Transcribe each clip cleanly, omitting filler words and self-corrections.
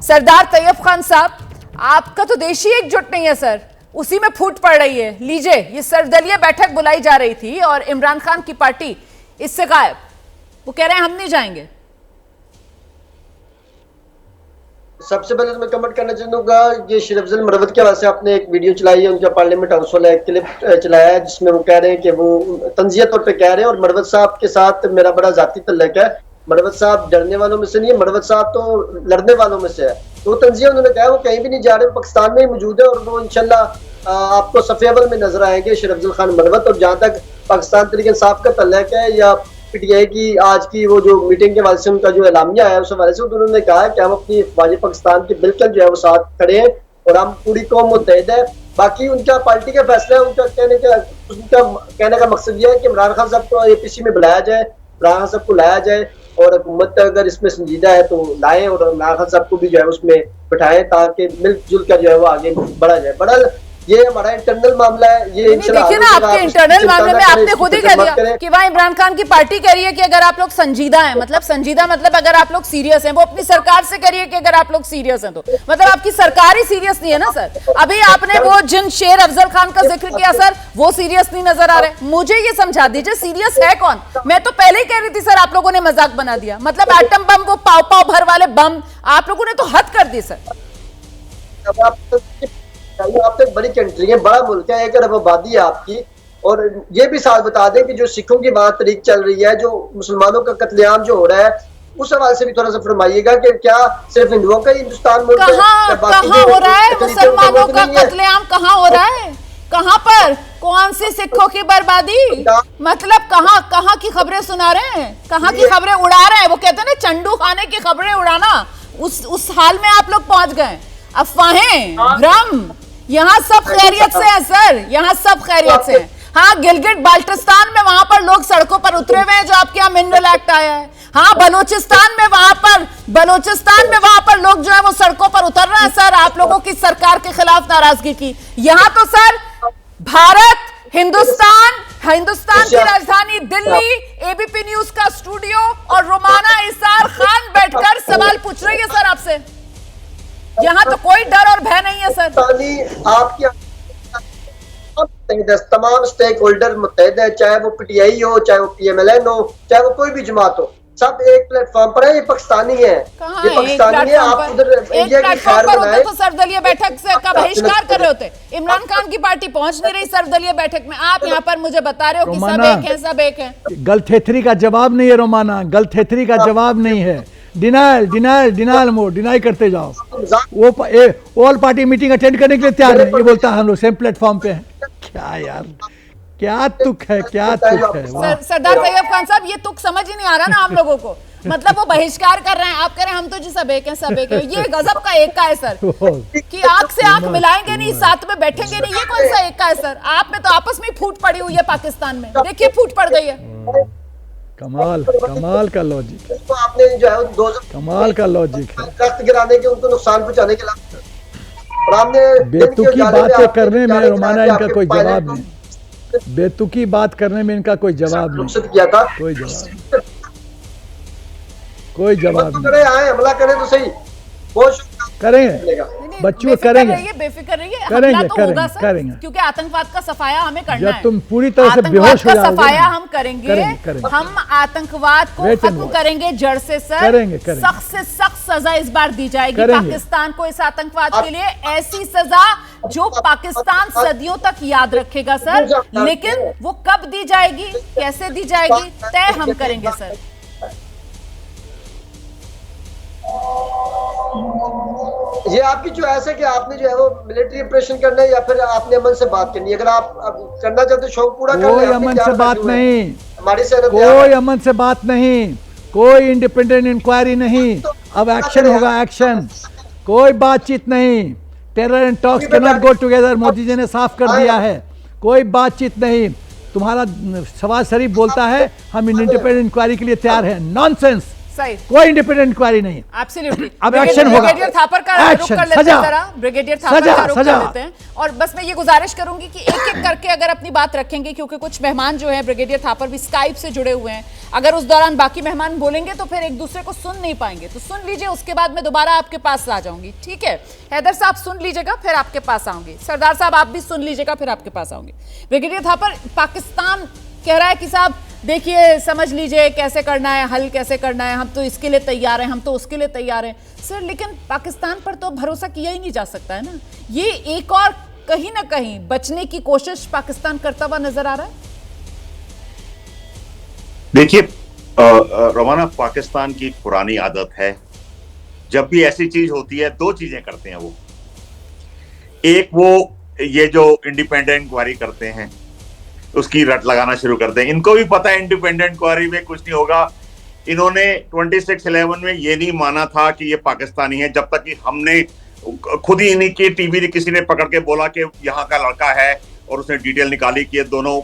सरदार तैयब खान साहब, आपका तो देश ही एकजुट नहीं है सर, उसी में फूट पड़ रही है। लीजिए, ये सर्वदलीय बैठक बुलाई जा रही थी और इमरान खान की पार्टी इससे गायब। वो कह रहे हैं हम नहीं जाएंगे। सबसे पहले तो मैं कमेंट करना चाहूंगा, ये शेर अफजल मरवत के वास्ते आपने एक वीडियो चलाई है, उनका पार्लियामेंट हाउस वाला एक क्लिप चलाया है जिसमें वो कह रहे हैं कि वो तंजिया तौर पे कह रहे हैं और मरवत साहब के साथ मेरा बड़ा जाती तल्लक है। मरवत साहब डरने वालों में से नहीं है, मरवत साहब तो लड़ने वालों में से है। तो तंजिया उन्होंने कहा वो कहीं भी नहीं जा रहे, पाकिस्तान में ही मौजूद है और वो इंशाल्लाह आपको सफ़े अव्वल में नजर आएंगे शेर अफजल खान मरवत। और जहाँ तक पाकिस्तान तहरीक इंसाफ का तल्लक है या पीटीआई की आज की वो जो मीटिंग के वाले से उनका जो एलामिया है उस हवाले से उन्होंने कहा है कि हम अपनी अफवाज पाकिस्तान के बिल्कुल जो है वो साथ खड़े हैं और हम पूरी कौम मुत्तहिद है। बाकी उनका पार्टी का फैसला है, उनका कहने का मकसद यह है कि इमरान खान साहब को एपीसी में बुलाया जाए, इमरान खान साहब को लाया जाए और हुकूमत अगर इसमें संजीदा है तो लाएं और इमरान खान साहब को भी जो है उसमें बिठाएं ताकि मिलजुल कर जो है वो आगे बढ़ा जाए। बड़ा ये हमारा इंटरनल मामला है। ये देखिए ना, आपके इंटरनल मामले में आपने खुद ही कह दिया कि वहाँ इमरान खान की पार्टी कह रही है कि अगर आप लोग संजीदा हैं, मतलब संजीदा मतलब अगर आप लोग सीरियस हैं, वो अपनी सरकार से कह रही है कि अगर आप लोग सीरियस हैं तो मतलब आपकी सरकार ही सीरियस नहीं है ना सर। अभी आपने वो जिन शेर अफजल खान का जिक्र किया सर, वो सीरियस नहीं नजर आ रहे। मुझे ये समझा दीजिए सीरियस है कौन? मैं तो पहले ही कह रही थी सर, आप लोगों ने मजाक बना दिया। मतलब एटम बम, वो पाव पाव भर वाले बम आप लोगों ने तो हद कर दी सर। आप एक बड़ी कंट्री है, बड़ा मुल्क है, 1 अरब आबादी है आपकी। और ये भी साथ बता दें कि जो सिखों की बात तरीक चल रही है, जो मुसलमानों का कत्लेआम जो हो रहा है, उस हवाले से भी थोड़ा सा फरमाइएगा कि क्या सिर्फ हिंदुओं का हिंदुस्तान मुल्क है? कहाँ हो रहा है मुसलमानों का कत्लेआम? कहाँ हो रहा है? कहाँ पर? कौन सी सिखों की बर्बादी? मतलब कहाँ की खबरें सुना रहे हैं, कहाँ की खबरें उड़ा रहे हैं? वो कहते हैं ना चंडू खाने की खबरें उड़ाना, उस हाल में आप लोग पहुंच गए। अफवाहें, भ्रम, यहाँ सब खैरियत से है सर, यहाँ सब खैरियत से है। हाँ, गिलगिट बाल्टिस्तान में वहां पर लोग सड़कों पर उतरे हुए हैं जो आपके यहाँ मिनरल एक्ट आया है। हाँ, बलोचिस्तान में वहां पर लोग जो है वो सड़कों पर उतर रहे हैं सर, आप लोगों की सरकार के खिलाफ नाराजगी की। यहाँ तो सर भारत, हिंदुस्तान की राजधानी दिल्ली, एबीपी न्यूज का स्टूडियो और रोमाना इसार खान बैठकर सवाल पूछ रही है सर आपसे। यहाँ तो कोई डर और भय नहीं है सर। आपकी तमाम स्टेक होल्डर मुत्तहिद है, चाहे वो पीटीआई हो, चाहे वो पीएमएलएन हो, चाहे वो कोई भी जमात हो, सब एक प्लेटफॉर्म पर है। ये पाकिस्तानी है, ये पाकिस्तानी है। आप उधर इंडिया की खैर बनाए तो सर्वदलीय बैठक से का बहिष्कार कर रहे होते। इमरान खान की पार्टी पहुंच नहीं रही सर्वदलीय बैठक में, आप यहाँ पर मुझे बता रहे हो कि सब एक है। गलथेथरी का जवाब नहीं है रोमाना, गलथेथरी का जवाब नहीं है। डिनाइल मोड, डिनाई करते जाओ। वो ऑल पार्टी मीटिंग अटेंड करने के लिए तैयार है, ये बोलता है हम लोग सेम प्लेटफॉर्म पे हैं। क्या यार, क्या तुक है, क्या तुक है। सरदार तैयब खान साहब, ये तुक समझ ही नहीं आ रहा ना आप लोगों को। मतलब वो बहिष्कार कर रहे हैं, आप कह रहे हैं हम तो जी सब एक हैं, सब एक हैं। ये गजब का एक का है सर कि आंख से आंख मिलाएंगे नहीं, साथ में बैठेंगे नहीं। ये कौन सा एक का है सर? आप में तो आपस में फूट पड़ी हुई है पाकिस्तान में, देखिए फूट पड़ गई है। कमाल का लॉजिक है, आपने जो है कमाल का लॉजिक है। दरख्त गिराने के, उनको नुकसान पहुंचाने के लिए और आपने बेतुकी बातें करने में रोमाना इनका कोई जवाब नहीं। बेतुकी बात करने में इनका कोई जवाब नहीं किया था, कोई जवाब नहीं। आए हमला करें तो सही, बहुत करेंगे, बच्चों करेंगे, बेफिक्र रहिए, करेंगे, क्योंकि आतंकवाद का सफाया हमें करना है। तुम पूरी तरह से बेहोश हो जाओगे, सफाया हम करेंगे। हम आतंकवाद को खत्म करेंगे जड़ से सर। सख्त से सख्त सजा इस बार दी जाएगी पाकिस्तान को इस आतंकवाद के लिए, ऐसी सजा जो पाकिस्तान सदियों तक याद रखेगा सर। लेकिन वो कब दी जाएगी, कैसे दी जाएगी, तय हम करेंगे सर। ये आपकी चॉइस है कि आपने जो है वो मिलिट्री ऑपरेशन करना है या फिर आपने अमन से बात करनी है। अगर आप करना चाहते हो शौक पूरा कर ले। कोई अमन से बात नहीं, हमारी सेना कोई अमन से बात नहीं, कोई इंडिपेंडेंट इंक्वायरी नहीं। अब एक्शन होगा, एक्शन, कोई बातचीत नहीं। Terror and talks can not go together, Modi ji ने साफ कर दिया है। कोई बातचीत नहीं। तुम्हारा सवाल शरीफ बोलता है हम इंडिपेंडेंट इंक्वायरी के लिए तैयार हैं। नॉनसेंस, सही। कोई इंडिपेंडेंट इंक्वायरी नहीं है। एब्सोल्युटली। अब एक्शन होगा। ब्रिगेडियर थापर का रुख Action, कर लेते हैं सजा। जरा, ब्रिगेडियर थापर सजा, का रुख कर सजा। लेते हैं। और बस मैं ये गुजारिश करूंगी कि एक एक करके अगर अपनी बात रखेंगे, क्योंकि कुछ मेहमान जो है ब्रिगेडियर थापर भी स्काइप से जुड़े हुए हैं, अगर उस दौरान बाकी मेहमान बोलेंगे तो फिर एक दूसरे को सुन नहीं पाएंगे, तो सुन लीजिए, उसके बाद मैं दोबारा आपके पास आ जाऊंगी, ठीक है? हैदर साहब सुन लीजिएगा, फिर आपके पास आऊंगी। सरदार साहब आप भी सुन लीजिएगा, फिर आपके पास आऊंगी। ब्रिगेडियर थापर, पाकिस्तान कह रहा है कि साहब देखिए, समझ लीजिए कैसे करना है, हल कैसे करना है, हम तो इसके लिए तैयार हैं, हम तो उसके लिए तैयार हैं। सर लेकिन पाकिस्तान पर तो भरोसा किया ही नहीं जा सकता है ना। ये एक और कहीं ना कहीं बचने की कोशिश पाकिस्तान करता हुआ नजर आ रहा है। देखिए रवाना, पाकिस्तान की पुरानी आदत है, जब भी ऐसी चीज होती है दो चीजें करते हैं वो। एक वो ये जो इंडिपेंडेंट इंक्वायरी करते हैं उसकी रट लगाना शुरू करते हैं। इनको भी पता है इंडिपेंडेंट इंक्वायरी में कुछ नहीं होगा। इन्होंने 26/11 में ये नहीं माना था कि ये पाकिस्तानी है, जब तक कि हमने खुद ही इन्हीं की टीवी किसी ने पकड़ के बोला कि यहाँ का लड़का है, और उसने डिटेल निकाली कि ये दोनों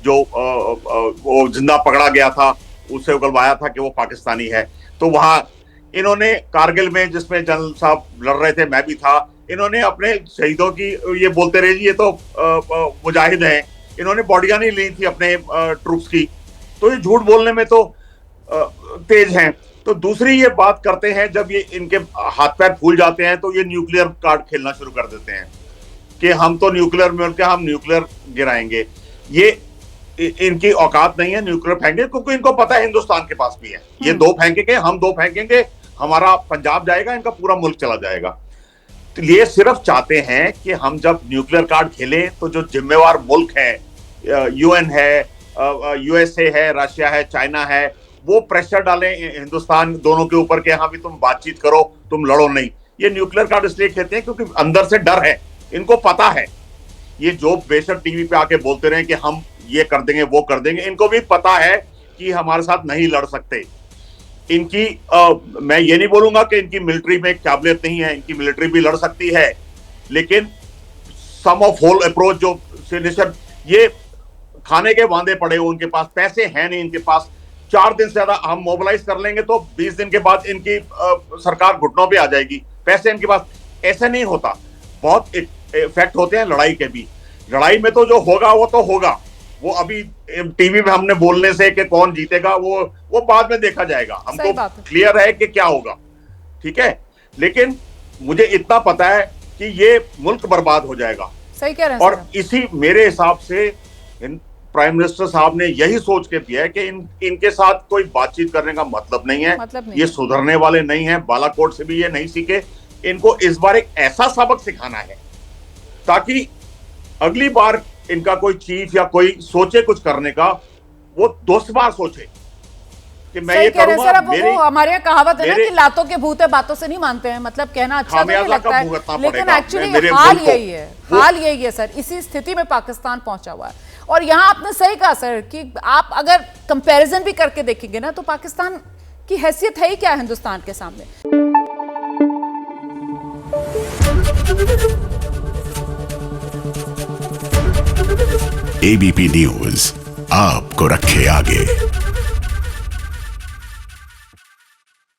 जो वो जिंदा पकड़ा गया था उससे उगलवाया था कि वो पाकिस्तानी है। तो वहां इन्होंने कारगिल में, जिसमें जनरल साहब लड़ रहे थे, मैं भी था, इन्होंने अपने शहीदों की ये बोलते रहे जी ये तो मुजाहिद हैं, इन्होंने बॉडियां नहीं ली थी अपने ट्रूप्स की, तो ये झूठ बोलने में तो तेज हैं। तो दूसरी ये बात करते हैं, जब ये इनके हाथ पैर फूल जाते हैं तो ये न्यूक्लियर कार्ड खेलना शुरू कर देते हैं कि हम तो न्यूक्लियर मिल के हम न्यूक्लियर गिराएंगे। ये इनकी औकात नहीं है न्यूक्लियर फेंकेंगे, क्योंकि इनको पता है हिंदुस्तान के पास भी है। ये दो फेंकेंगे, हम दो फेंकेंगे, हमारा पंजाब जाएगा, इनका पूरा मुल्क चला जाएगा। तो ये सिर्फ चाहते हैं कि हम जब न्यूक्लियर कार्ड खेलें तो जो जिम्मेवार मुल्क है, यूएन है, यूएसए है, रशिया है, चाइना है, वो प्रेशर डालें हिंदुस्तान दोनों के ऊपर कि हाँ भी तुम बातचीत करो, तुम लड़ो नहीं। ये न्यूक्लियर कार्ड इसलिए खेलते हैं क्योंकि अंदर से डर है, इनको पता है। ये जो बेशक टीवी पे आके बोलते रहे कि हम ये कर देंगे वो कर देंगे, इनको भी पता है कि हमारे साथ नहीं लड़ सकते। इनकी मैं ये नहीं बोलूंगा कि इनकी मिलिट्री में काबिलियत नहीं है, इनकी मिलिट्री भी लड़ सकती है, लेकिन सम ऑफ होल अप्रोच जो सिग्नेचर, ये खाने के वांदे पड़े हो, उनके पास पैसे हैं नहीं, इनके पास 4 दिन से ज्यादा हम मोबिलाइज कर लेंगे तो 20 दिन के बाद इनकी सरकार घुटनों पे आ जाएगी, पैसे इनके पास। ऐसा नहीं होता, बहुत इफेक्ट होते हैं लड़ाई के भी। लड़ाई में तो जो होगा वो तो होगा, वो अभी टीवी में हमने बोलने से कि कौन जीतेगा वो बाद में देखा जाएगा, हमको क्लियर है कि क्या होगा, ठीक है। लेकिन मुझे इतना पता है कि ये मुल्क बर्बाद हो जाएगा। सही कह रहे हैं। और इसी मेरे हिसाब से प्राइम मिनिस्टर साहब ने यही सोच के दिया है कि इनके साथ कोई बातचीत करने का मतलब नहीं है, ये सुधरने वाले नहीं है, बालाकोट से भी ये नहीं सीखे। इनको इस बार एक ऐसा सबक सिखाना है ताकि अगली बार इनका कोई चीफ या कोई सोचे कुछ करने का, वो 10 बार सोचे कि मैं ये करूंगा। सर, वो हमारे यहाँ कहावत है ना कि लातों के भूत है, बातों से नहीं मानते हैं। मतलब कहना अच्छा तो नहीं लगता है, लेकिन एक्चुअली हाल यही है, हाल यही है सर। इसी स्थिति में पाकिस्तान पहुंचा हुआ है। और यहाँ आपने सही कहा सर कि आप अगर कंपैरिजन भी करके देखेंगे ना तो पाकिस्तान की हैसियत है ही क्या हिंदुस्तान के सामने। एबीपी न्यूज आपको रखे आगे।